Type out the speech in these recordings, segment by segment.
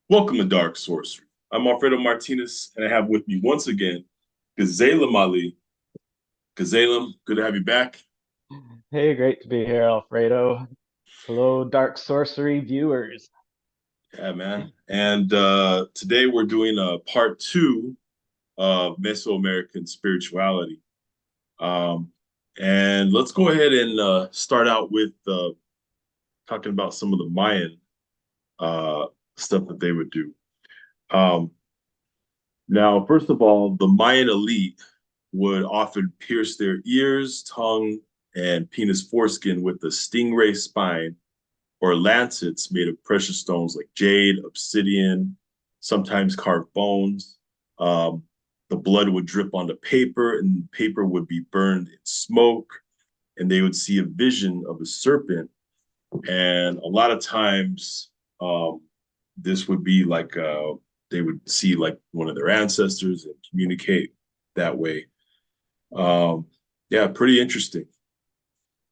Welcome to Dark Sorcery. I'm Alfredo Martinez, and I have with me once again Gazelam Ali. Gazelam, good to have you back. Hey, great to be here, Alfredo. Hello, Dark Sorcery viewers. Yeah, man. And today we're doing a part two of Mesoamerican spirituality. Um, and let's go ahead and start out with talking about some of the Mayan uh, stuff that they would do. Um, Now, first of all, the Mayan elite would often pierce their ears, tongue, and penis foreskin with a stingray spine or lancets made of precious stones like jade, obsidian, sometimes carved bones. Um, the blood would drip onto paper, and paper would be burned in smoke, and they would see a vision of a serpent. And a lot of times, um, this would be like they would see like one of their ancestors and communicate that way. Um, yeah, pretty interesting.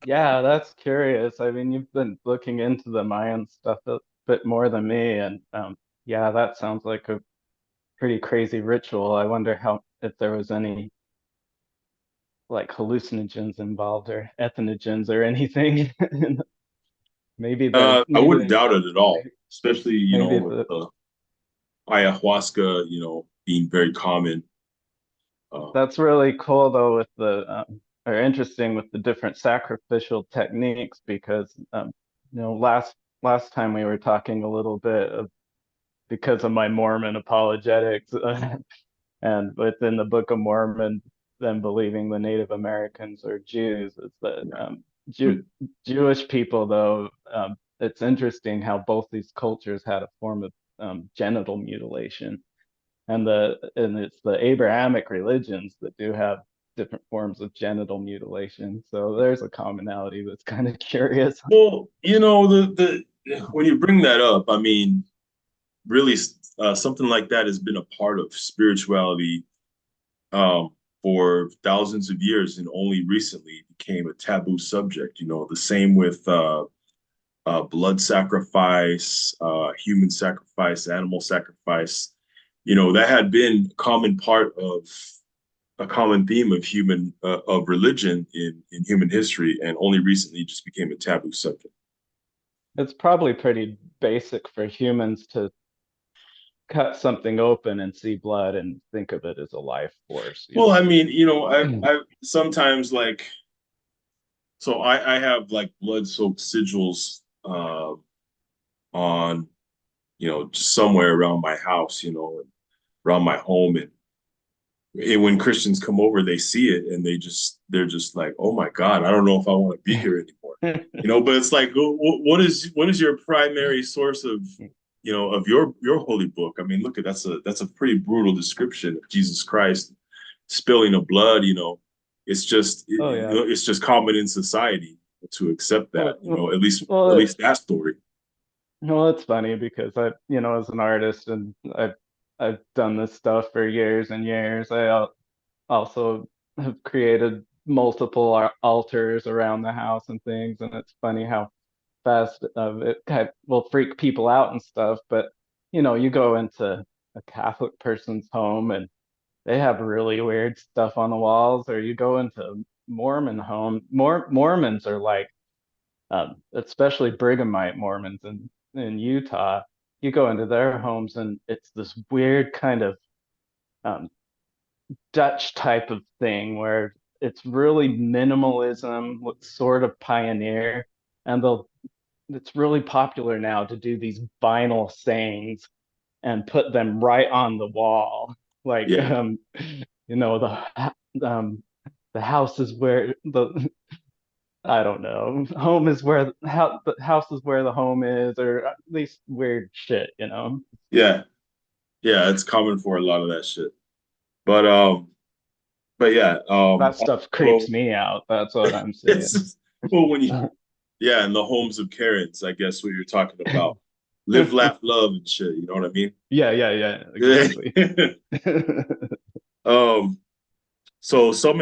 Yeah, that's curious. I mean, you've been looking into the Mayan stuff a bit more than me, and yeah, that sounds like a pretty crazy ritual. I wonder how if there was any like hallucinogens involved or ethnogens or anything. Maybe the I maybe wouldn't doubt it at all, especially maybe with the ayahuasca, being very common. Uh, That's really cool though with the or interesting with the different sacrificial techniques because last time we were talking a little bit of because of my Mormon apologetics and within the Book of Mormon them believing the Native Americans are Jews is that hmm. Jewish people though it's interesting how both these cultures had a form of genital mutilation and it's the Abrahamic religions that do have different forms of genital mutilation. So there's a commonality that's kind of curious. Well, the when you bring that up, I mean, really, something like that has been a part of spirituality um, for thousands of years, and only recently became a taboo subject. The same with blood sacrifice, human sacrifice, animal sacrifice. That had been a common part of a common theme of human of religion in human history, and only recently just became a taboo subject. It's probably pretty basic for humans to cut something open and see blood and think of it as a life force, you Well, I know. mean, I sometimes like so I have like blood soaked sigils on just somewhere around my house, around my home, and when Christians come over, they see it and they're just like, oh my God, I don't know if I want to be here anymore. But it's like, what is your primary source of your holy book? I mean, look at that's a pretty brutal description of Jesus Christ spilling of blood. Oh yeah. It's just common in society to accept that. Well, well, At well, least that story. well, it's funny because as an artist and I've done this stuff for years and years. Also have created multiple altars around the house and things, and it's funny how fast it kind of will freak people out and stuff. But you go into a Catholic person's home and they have really weird stuff on the walls, or you go into Mormon home. Mormons are like, especially Brighamite Mormons in Utah. You go into their homes and it's this weird kind of um, Dutch type of thing where it's really minimalism, looks sort of pioneer, and they'll it's really popular now to do these vinyl sayings and put them right on the wall. Like Yeah, um the house is where the I don't know, home is where the house is where the home is, or at least weird shit. yeah, yeah. It's common for a lot of that shit. But yeah. That stuff creeps Also, me out. That's what I'm it's saying. just, well when you yeah, in the homes of Karens, I guess what you're talking about. Live, laugh, love, and shit. You know what I mean? Yeah, yeah, yeah, exactly. um, so some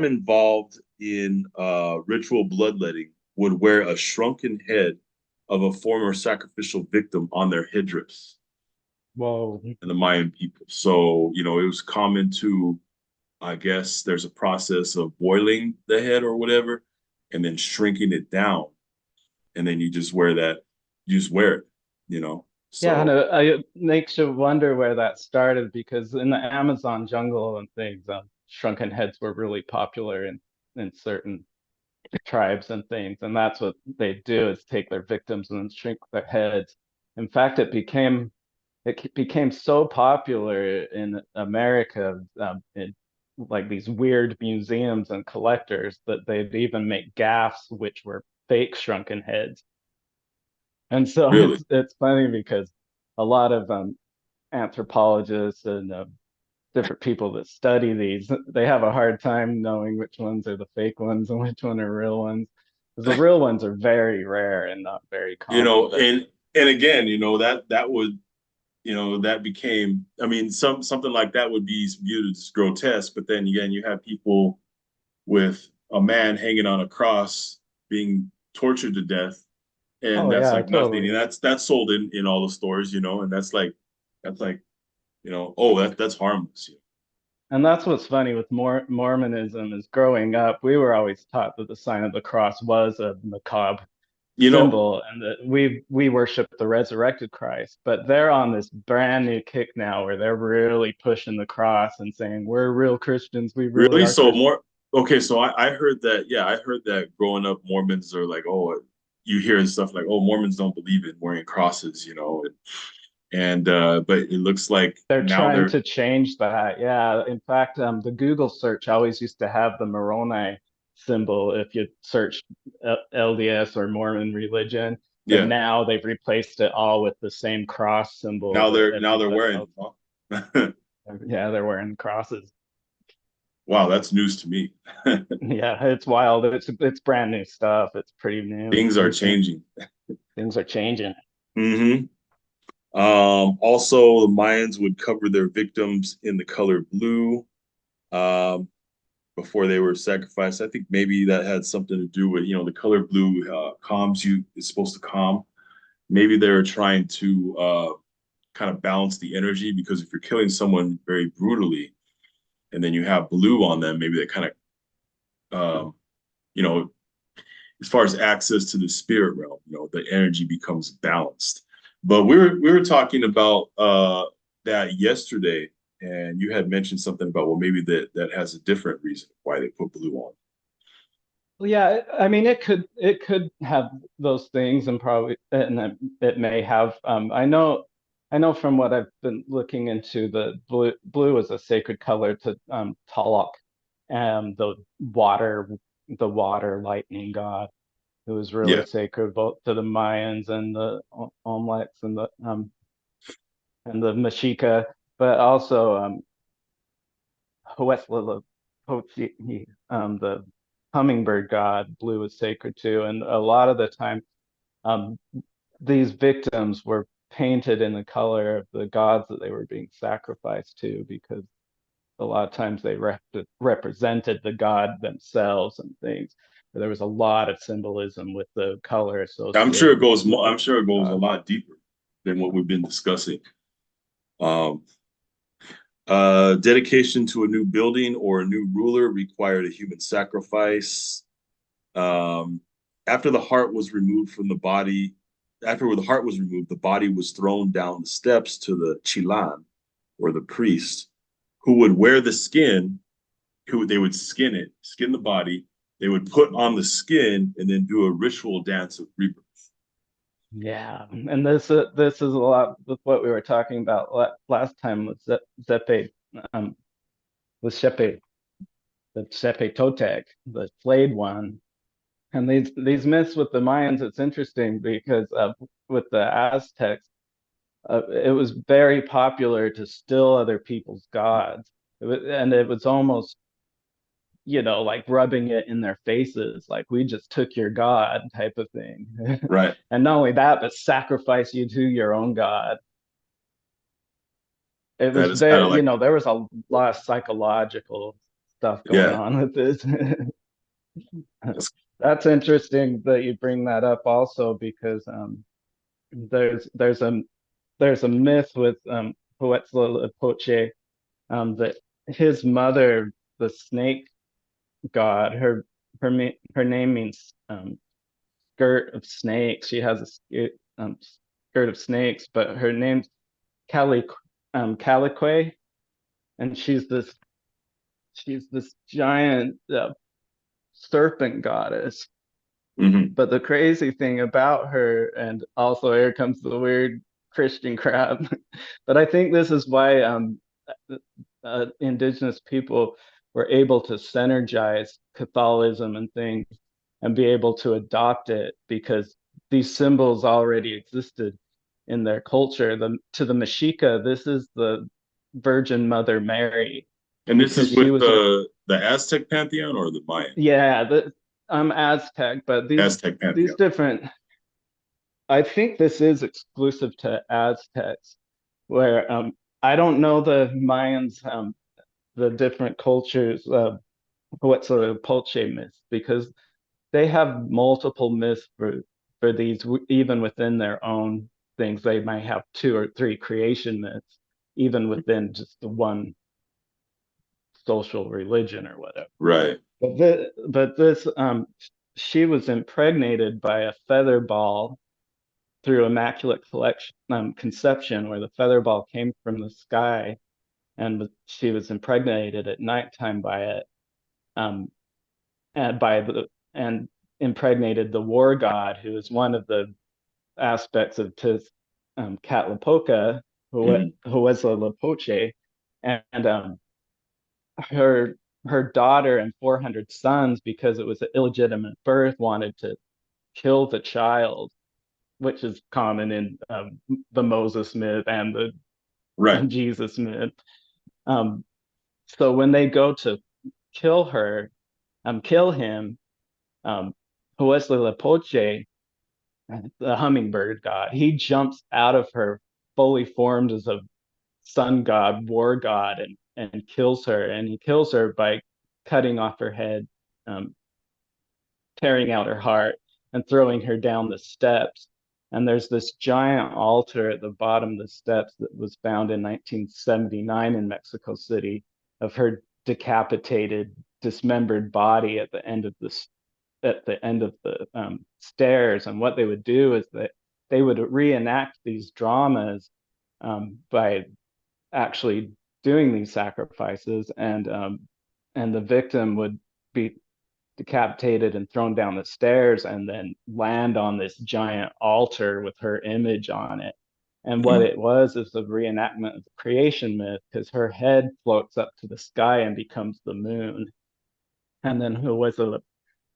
involved in ritual bloodletting would wear a shrunken head of a former sacrificial victim on their headdress Whoa. in the Mayan people. So, it was common to, I guess, there's a process of boiling the head or whatever, and then shrinking it down. And then you just wear it, you know? Yeah, and So it makes you wonder where that started because in the Amazon jungle and things, shrunken heads were really popular in certain tribes and things, and that's what they do is take their victims and then shrink their heads. In fact, it became so popular in America, in like these weird museums and collectors that they'd even make gaffs which were fake shrunken heads. And so really, it's funny because a lot of anthropologists and different people that study these, they have a hard time knowing which ones are the fake ones and which one are real ones. Because the real ones are very rare and not very common. But and again, that would, that became, I mean, something like that would be viewed as grotesque, but then again, you have people with a man hanging on a cross being tortured to death, and oh that's yeah, like nothing, totally. and that's sold in all the stores, and that's like, oh, that's harmless. And that's what's funny with Mormonism is growing up, we were always taught that the sign of the cross was a macabre You know, symbol and that we worship the resurrected Christ. But they're on this brand new kick now where they're really pushing the cross and saying, we're real Christians, we really really, are so Christians. more. Okay, so I heard that. Yeah, I heard that growing up, Mormons are like, oh, you hear stuff like, oh, Mormons don't believe in wearing crosses, and but it looks like They're now trying they're to change that. Yeah. In fact, the Google search always used to have the Moroni symbol if you search LDS or Mormon religion, but yeah, now they've replaced it all with the same cross symbol now that they're everybody wearing else. them, huh? Yeah, they're wearing crosses. Wow, that's news to me. Yeah, it's wild. It's brand new stuff. It's pretty new. Things are changing. Things are changing. Hmm. Also, the Mayans would cover their victims in the color blue um, before they were sacrificed. I think maybe that had something to do with, the color blue calms you. It's supposed to calm. Maybe they're trying to kind of balance the energy because if you're killing someone very brutally and then you have blue on them, maybe that kind of, you know, as far as access to the spirit realm, the energy becomes balanced. But we were talking about that yesterday, and you had mentioned something about, well, maybe that has a different reason why they put blue on. Well, yeah, I mean, it could have those things, and probably, and it may have. I know from what I've been looking into, the blue is a sacred color to Talok, the water lightning god, who was really Yeah, sacred both to the Mayans and the Olmecs and the Mexica, but also Huetzla, the hummingbird god, blue is sacred too. And a lot of the time, um, these victims were painted in the color of the gods that they were being sacrificed to, because a lot of times they represented the god themselves and things. But there was a lot of symbolism with the color associated with I'm sure it goes a God. lot deeper than what we've been discussing. Um, dedication to a new building or a new ruler required a human sacrifice. Um, after the heart was removed from the body, after the heart was removed, the body was thrown down the steps to the chilan, or the priest, who would wear the skin, who they would skin the body. They would put on the skin and then do a ritual dance of rebirth. Yeah, and this is a lot with what we were talking about last time with Zepe, um, with Shepe, the Shepe Totec, the flayed one. And these myths with the Mayans, it's interesting because with the Aztecs, it was very popular to steal other people's gods. And it was almost, like rubbing it in their faces, like we just took your god type of thing. Right. And not only that, but sacrifice you to your own god. It was That is kind of very, like, there was a lot of psychological stuff going yeah, on with this. that's That's interesting that you bring that up also because there's a there's a myth with Huitzilopochtli that his mother, the snake god, her name means skirt of snakes. She has a skirt of snakes, but her name's Cali Calique, and she's this giant serpent goddess. Hmm. But the crazy thing about her, and also here comes the weird Christian crap, but I think this is why indigenous people were able to synergize Catholicism and things and be able to adopt it because these symbols already existed in their culture. To the Mexica, this is the Virgin Mother Mary And this because is she with was, the Aztec pantheon or the Mayan? yeah, Aztec, but Aztec these pantheon. different, I think this is exclusive to Aztecs, where I don't know the Mayans, the different cultures, what sort of Pulche myths, because they have multiple myths for these, even within their own things. They might have two or three creation myths, even within just the one social religion or whatever. Right. But this, she was impregnated by a feather ball through immaculate conception, where the feather ball came from the sky, and she was impregnated at nighttime by it, um, and by the and impregnated the war god, who is one of the aspects of Tis Catlapoca, Hmm. who was a Lapoche, and her her daughter and 400 sons, because it was an illegitimate birth, wanted to kill the child, which is common in the Moses myth and the Right. Jesus myth. Um, so when they go to kill her, kill him, um, Huitzilopochtli, the hummingbird god, he jumps out of her fully formed as a sun god, war god, and kills her. And he kills her by cutting off her head, um, tearing out her heart, and throwing her down the steps. And there's this giant altar at the bottom of the steps that was found in 1979 in Mexico City of her decapitated, dismembered body at the end of the stairs. And what they would do is that they would reenact these dramas by actually doing these sacrifices, and the victim would be decapitated and thrown down the stairs and then land on this giant altar with her image on it. And what Hmm. it was is a reenactment of the creation myth, because her head floats up to the sky and becomes the moon. And then who was a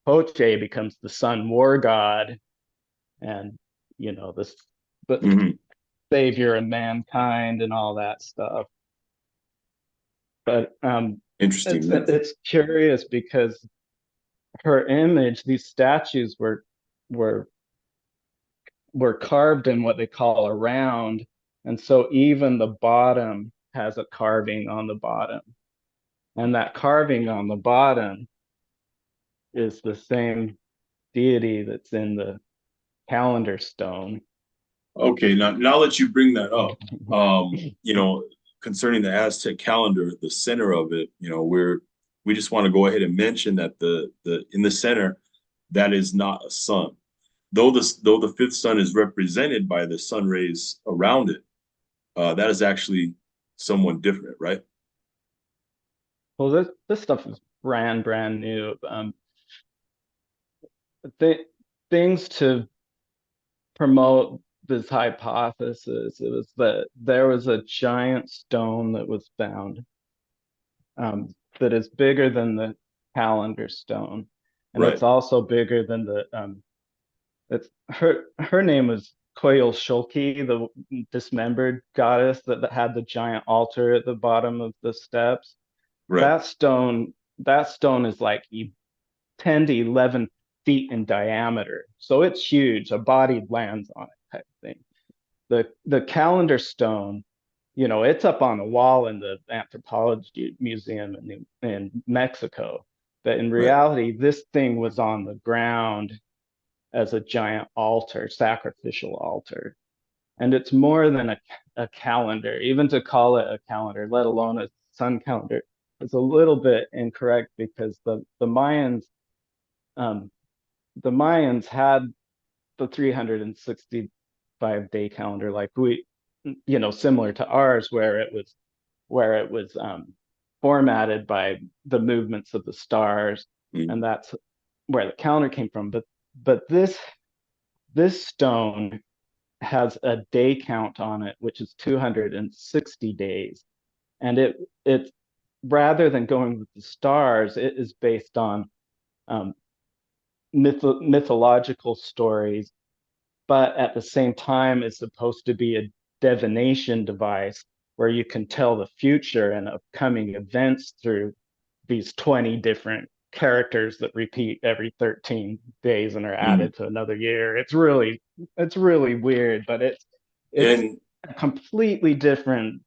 Poche becomes the sun war god, and this the Hmm. savior of mankind and all that stuff. But Interesting myth. it's curious because her image, these statues were were carved in what they call a round, and so even the bottom has a carving on the bottom, and that carving on the bottom is the same deity that's in the calendar stone. Okay, now that you bring that up, you know, concerning the Aztec calendar, the center of it, we just want to go ahead and mention that the in the center, that is not a sun. Though the fifth sun is represented by the sun rays around it, that is actually someone different, right? Well, this stuff is brand new. Th Things to promote this hypothesis. It was that there was a giant stone that was found, that is bigger than the calendar stone, and Right, it's also bigger than the it's her name was Koyol Shulki, the dismembered goddess that had the giant altar at the bottom of the steps. right. That stone is like 10 to 11 feet in diameter. So it's huge. A body lands on it type of thing. The calendar stone, it's up on a wall in the anthropology museum in Mexico. But in Right. reality, this thing was on the ground as a giant altar, sacrificial altar. And it's more than a calendar. Even to call it a calendar, let alone a sun calendar, is a little bit incorrect because um, the Mayans had the 365-day calendar, like similar to ours, where it was formatted by the movements of the stars, Mm. and that's where the calendar came from. But this stone has a day count on it, which is 260 days, and it rather than going with the stars, it is based on um, mythological stories, but at the same time, it's supposed to be a divination device where you can tell the future and upcoming events through these 20 different characters that repeat every 13 days and are Mm. added to another year. It's really weird, but it's And a completely different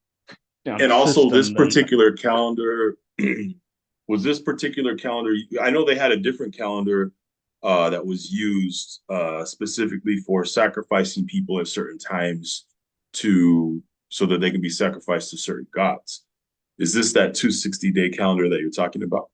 also this system than particular calendar was this particular calendar. I know they had a different calendar that was used specifically for sacrificing people at certain times to so that they can be sacrificed to certain gods. Is this that 260-day calendar that you're talking about?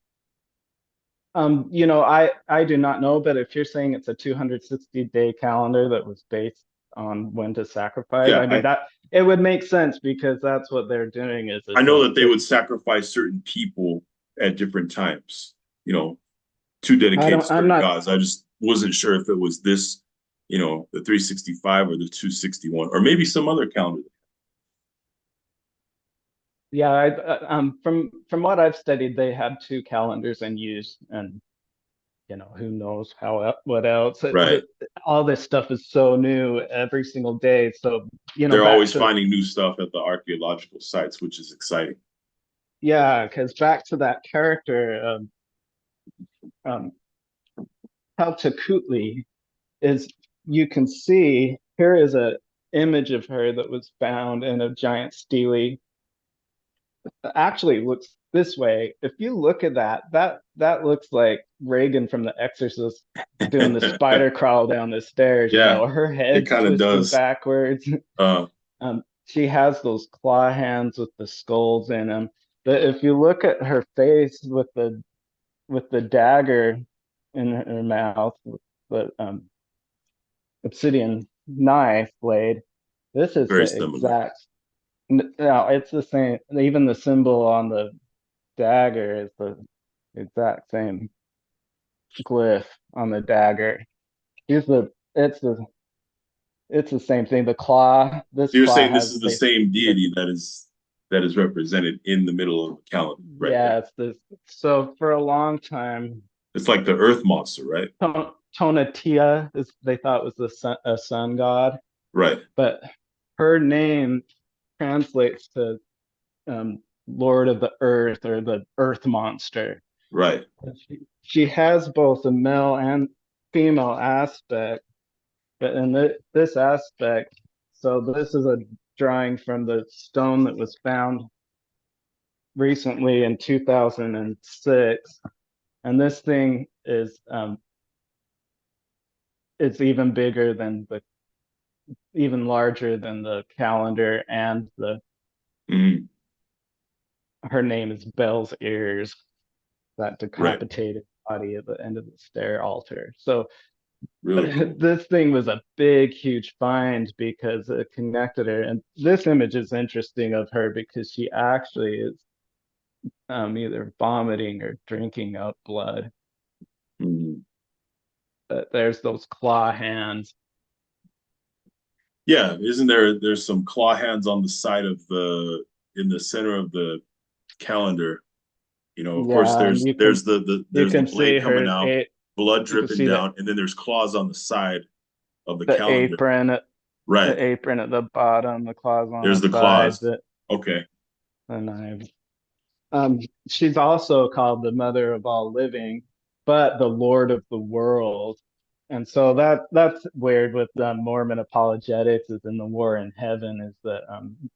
I do not know, but if you're saying it's a 260-day calendar that was based on when to sacrifice, Yeah, I mean that it would make sense because that's what they're doing is I it's know a that they would sacrifice certain people at different times, to I dedicate to don't I'm certain not gods. I just wasn't sure if it was this, the 365 or the 261, or maybe some other calendar. yeah, from what I've studied, they had two calendars in use, and who knows what else. Right. All this stuff is so new every single day. So They're back always to finding new stuff at the archaeological sites, which is exciting. yeah, because back to that character, um, Kutli is you can see here is a image of her that was found in a giant stele. Actually looks this way. If you look at that looks like Reagan from The Exorcist doing the spider crawl down the stairs. Yeah, Her it head's kind of twisted does. backwards. Uh, She has those claw hands with the skulls in them. But if you look at her face with the dagger in her mouth, the obsidian knife blade, this is very the similar. exact. No, it's the same. Even the symbol on the dagger is the exact same glyph on the dagger. Here's the it's the same thing. The claw, this So you're claw saying this has is the the same it's deity that is represented in the middle of the calendar right there. yeah, it's this. So for a long time, It's like the Earth monster, right? Tonatia is they thought was a sun god, Right, but her name translates to Lord of the Earth or the Earth monster. right. She has both a male and female aspect, but in this aspect, so this is a drawing from the stone that was found recently in 2006, and this thing is it's even larger than the calendar, and the Mhm. her name is Bell's Ears, that Right. decapitated body at the end of the stair altar. So Really cool. this thing was a big, huge find because it connected her. And this image is interesting of her because she actually is either vomiting or drinking up blood. Mhm. But there's those claw hands. Yeah, isn't there's some claw hands on the side of the in the center of the calendar. Of course Yeah, and there's there's the you there's the can see blade coming her out, blood you can dripping see down, and then there's claws on the side of the the calendar. apron Right. the apron at the bottom, the claws on There's the the side, claws. Okay. the knives. She's also called the mother of all living, but the Lord of the world. And so that's weird with Mormon apologetics is in the war in heaven is that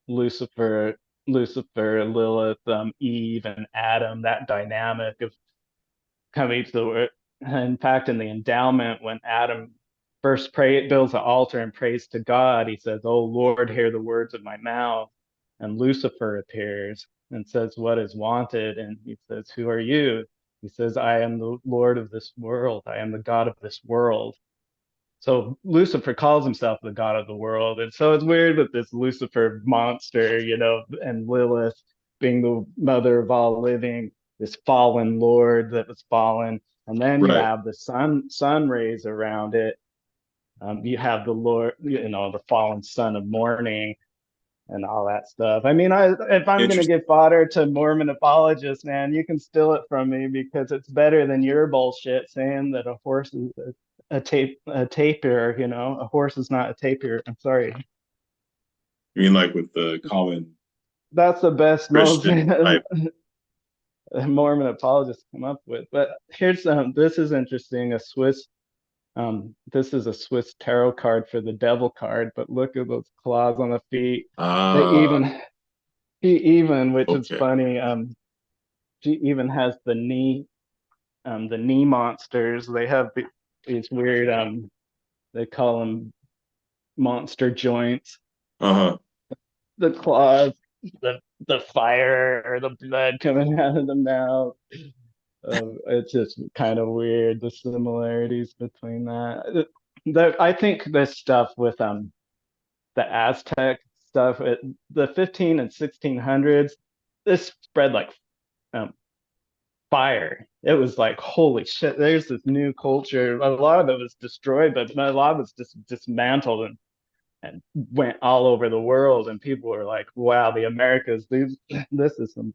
Lucifer, Lilith, Eve, and Adam, that dynamic of coming to the word. In fact, in the endowment, when Adam first builds an altar and prays to God, he says, "Oh Lord, hear the words of my mouth." And Lucifer appears and says, "What is wanted?" And he says, "Who are you?" He says, "I am the Lord of this world. I am the God of this world." So Lucifer calls himself the god of the world. And so it's weird with this Lucifer monster, and Lilith being the mother of all living, this fallen lord that was fallen. And then you Right. have the sun rays around it. You have the Lord, the fallen son of morning and all that stuff. I mean, if I'm going to Interesting. give fodder to Mormon apologists, man, you can steal it from me because it's better than your bullshit saying that a horse is a tapir. A horse is not a tapir. I'm sorry. I mean, like with the common That's the best, most Christian type. Mormon apologists come up with. But here's this is interesting. This is a Swiss tarot card for the devil card, but look at those claws on the feet. They Ah, even he even, which is okay. funny. She even has the knee monsters. They have these weird they call them monster joints. Uh-huh. The claws, the fire or the blood coming out of the mouth. It's just kind of weird the similarities between that. I think this stuff with the Aztec stuff, the 15 and 1600s, this spread like um, fire. It was like, holy shit, there's this new culture. A lot of it was destroyed, but a lot of it was just dismantled and went all over the world. And people were like, wow, the Americas, this is some,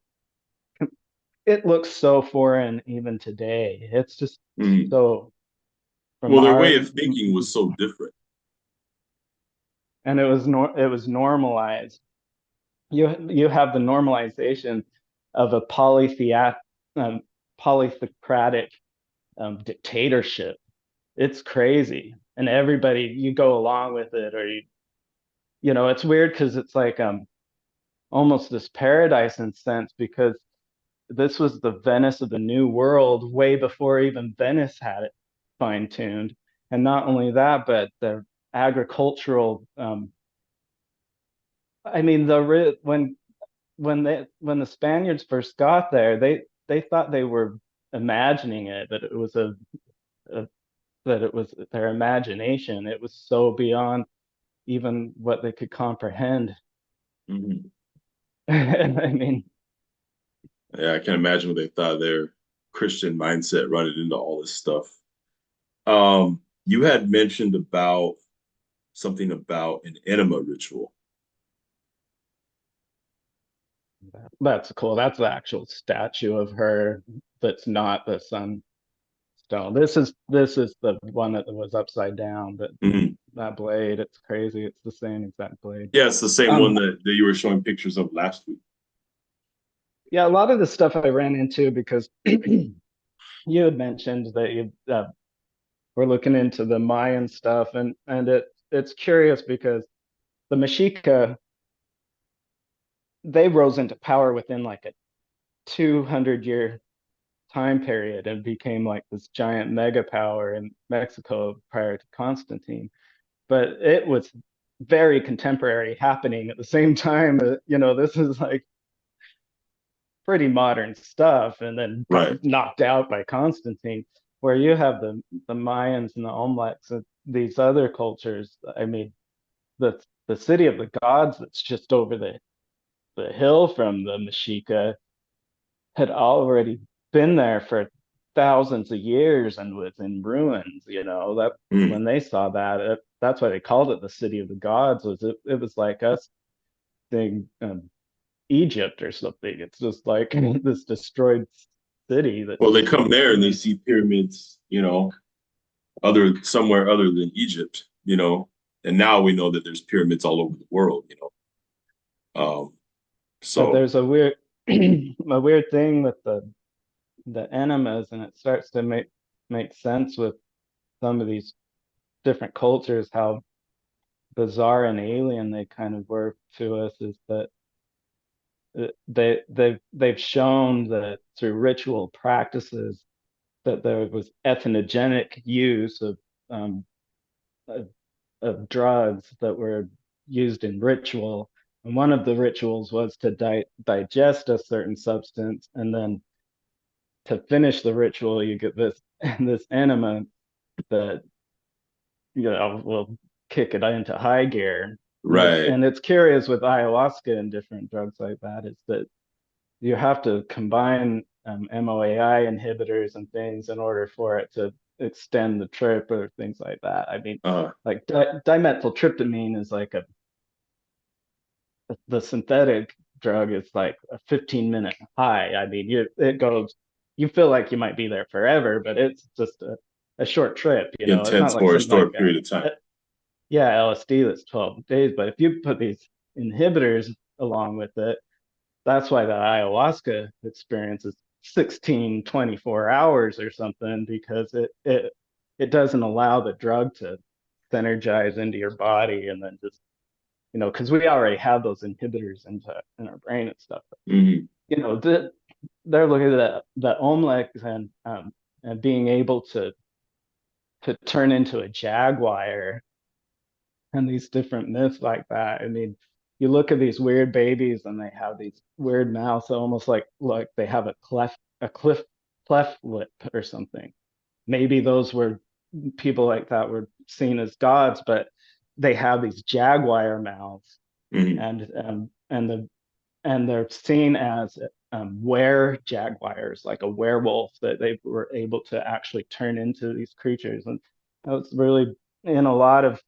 it looks so foreign even today. It's just Mhm. so from Well, their way our, of thinking was so different. and it was normalized. You have the normalization of a um, polytheocratic dictatorship. It's crazy, and everybody you go along with it, or it's weird because it's like almost this paradise in sense because this was the Venice of the New World way before even Venice had it fine tuned, and not only that, but the agricultural. I mean, when the Spaniards first got there, they thought they were imagining it, that it was a that it was their imagination. It was so beyond even what they could comprehend. Mhm. I mean, Yeah, I can imagine what they thought their Christian mindset running into all this stuff. You had mentioned about something about an enema ritual. that's cool. That's the actual statue of her. That's not the sunstone. This is the one that was upside down. But Mhm. that blade, it's crazy. It's the same exact blade. Yeah, it's the same one Um, that you were showing pictures of last week. yeah, a lot of the stuff I ran into because you had mentioned that you were looking into the Mayan stuff, and it's curious because the Mexica they rose into power within like a 200-year time period and became like this giant mega power in Mexico prior to Constantine. But it was very contemporary happening at the same time. This is like pretty modern stuff, and then got Right. knocked out by Constantine. Where you have the Mayans and the Olmecs and these other cultures. I mean, the city of the gods that's just over the hill from the Mexica had already been there for thousands of years and was in ruins. That Mm. when they saw that, that's why they called it the city of the gods. It was like us seeing Egypt or something. It's just like this destroyed city that's Well, they just come there and they see pyramids, other somewhere other than Egypt, and now we know that there's pyramids all over the world, Um, but so there's a weird a weird thing with the enemas, and it starts to make sense with some of these different cultures how bizarre and alien they kind of were to us is that they've shown that through ritual practices that there was ethnogenic use um, of, of drugs that were used in ritual. And one of the rituals was to digest a certain substance, and then to finish the ritual, you get this this enema that will kick it into high gear. Right. And it's curious with ayahuasca and different drugs like that is that you have to combine MOAI inhibitors and things in order for it to extend the trip or things like that. I mean, Uh, like dimethyltryptamine is like the synthetic drug is like a 15-minute high. I mean, you feel like you might be there forever, but it's just a short trip, you know. It's not intense like for a something like short period of time. yeah, LSD that's 12 days, but if you put these inhibitors along with it, that's why the ayahuasca experience is 16, 24 hours or something, because it doesn't allow the drug to synergize into your body and then just, because we already have those inhibitors in our brain and stuff. Hmm. They're looking at the omelex and being able to turn into a jaguar and these different myths like that. I mean, you look at these weird babies and they have these weird mouths, almost like they have a cleft lip or something. Maybe those were people like that were seen as gods, but they have these jaguar mouths, Hmm. and they're seen as were jaguars, like a werewolf that they were able to actually turn into these creatures, and that's really in a lot of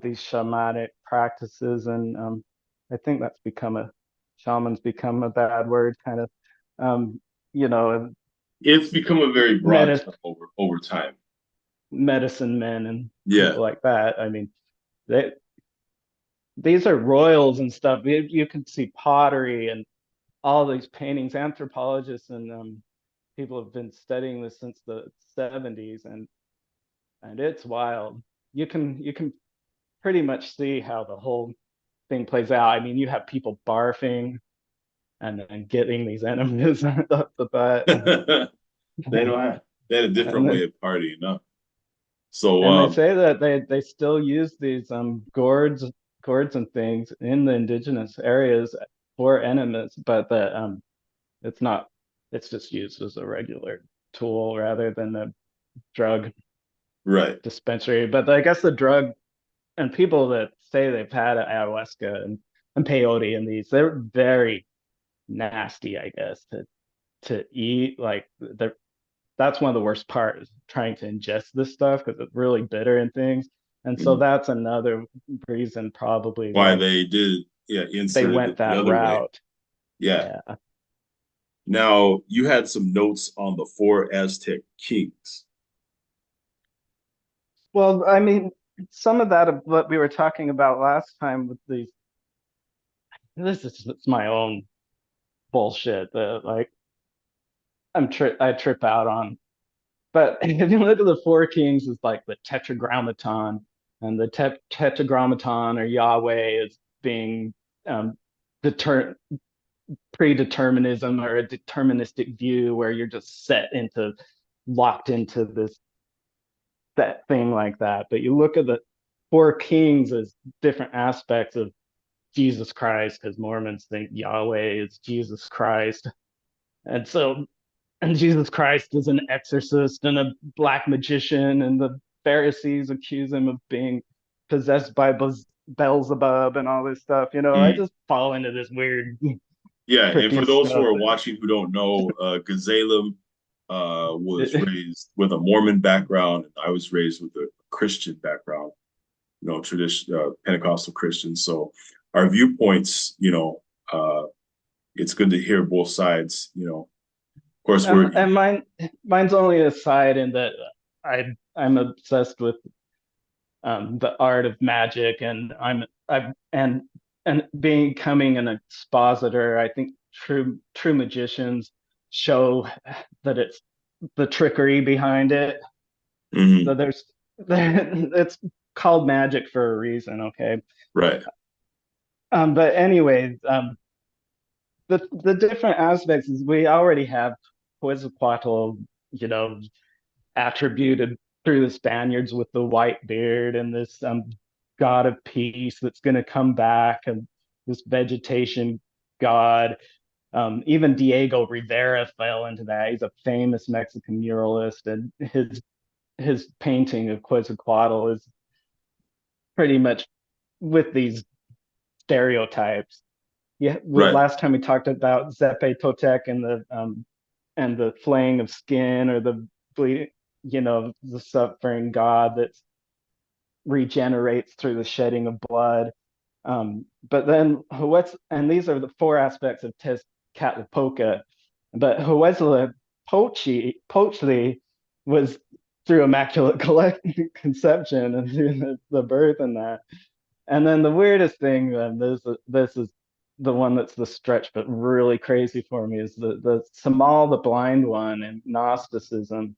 these shamanic practices, and I think that's become a shaman's become a bad word, kind of, um, you know, It's become a very broad medicine term over time. medicine men and Yeah. people like that. I mean, they these are royals and stuff. You can see pottery and all these paintings. Anthropologists and people have been studying this since the 70s, and it's wild. You can pretty much see how the whole thing plays out. I mean, you have people barfing and then getting these enemies up the butt, They don't have they had a different and way then of partying, no? So and they say that they still use these gourds and things in the indigenous areas for enemies, but that it's not. It's just used as a regular tool rather than a drug right. dispensary. But I guess the drug and people that say they've had ayahuasca and peyote and these, they're very nasty, I guess, to eat. Like that's one of the worst parts, trying to ingest this stuff because it's really bitter and things. And so Mhm. that's another reason probably Why why they did, yeah, they inserted went it the that other way. route. Yeah. Yeah. Now you had some notes on the four Aztec kings. Well, I mean, some of that of what we were talking about last time with these, this is it's my own bullshit that like I trip out on. But if you look at the four kings, it's like the tetragrammaton, and the tetragrammaton or Yahweh is being um, deter predeterminism or a deterministic view where you're just locked into this that thing like that. But you look at the four kings as different aspects of Jesus Christ, because Mormons think Yahweh is Jesus Christ. And so, and Jesus Christ is an exorcist and a black magician, and the Pharisees accuse him of being possessed by Beelzebub and all this stuff. I Mm. just fall into this weird, Yeah, and trippy for those who stuff. are watching who don't know, Gazelam was raised with a Mormon background, and I was raised with a Christian background, tradition Pentecostal Christians. So our viewpoints, it's good to hear both sides. Of course, we're And mine's only a side in that I'm obsessed with the art of magic, and I've and becoming an expositor. I think true magicians show that it's the trickery behind it. mhm, That there's it's called magic for a reason, okay? right. But anyways, the different aspects is we already have Quetzalcoatl, you know, attributed through the Spaniards with the white beard and this god of peace that's going to come back, and this vegetation god. Even Diego Rivera fell into that. He's a famous Mexican muralist, and his painting of Quetzalcoatl is pretty much with these stereotypes. Yeah, Right. last time we talked about Zepe Totec and the flaying of skin, or the bleeding, the suffering god that regenerates through the shedding of blood. But then these are the four aspects of Tezcatlipoca. But Huetzli was through immaculate conception and through the birth and that. And then the weirdest thing, this is the one that's the stretch, but really crazy for me, is the Samal, the blind one, in Gnosticism,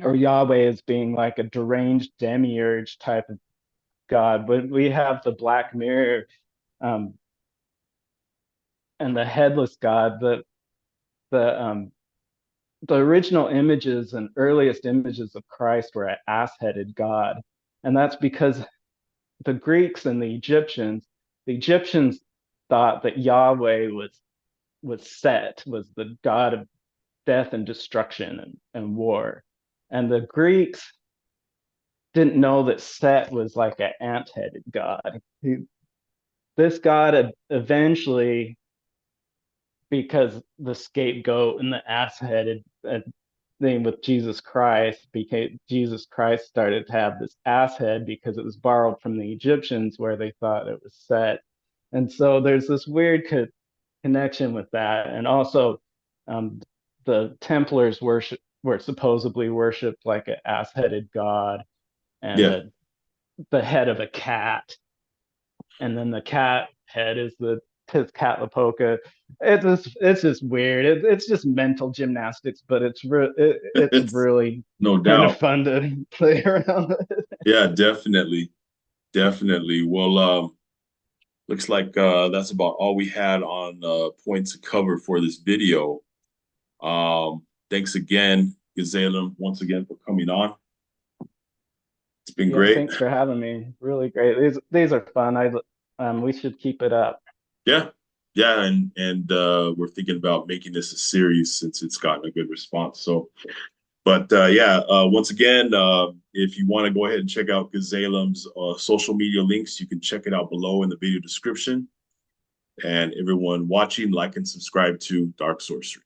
or Yahweh as being like a deranged demiurge type of god. But we have the Black Mirror, um, and the headless god. The the original images and earliest images of Christ were an ass-headed god, and that's because the Greeks and the Egyptians thought that Yahweh was Set, was the god of death and destruction and war. And the Greeks didn't know that Set was like an ant-headed god. This god eventually, because the scapegoat and the ass-headed thing with Jesus Christ, became Jesus Christ started to have this ass head because it was borrowed from the Egyptians where they thought it was Set. And so there's this weird connection with that. And also, um, the Templars were supposedly worshipped like an ass-headed god, and Yeah. the head of a cat, and then the cat head is the Tezcatlipoca. It's just weird. It's just mental gymnastics, but it's It's really no kind of doubt. fun to play around with. Yeah, definitely. Definitely. Well, looks like that's about all we had on points to cover for this video. Thanks again, Gazelam, once again for coming on. It's been Yeah, great. thanks for having me. Really great. These are fun. We should keep it up. Yeah. Yeah, and we're thinking about making this a series since it's gotten a good response. So, but yeah, once again, if you want to go ahead and check out Gazelam's social media links, you can check it out below in the video description. And everyone watching, like and subscribe to Dark Sorcery.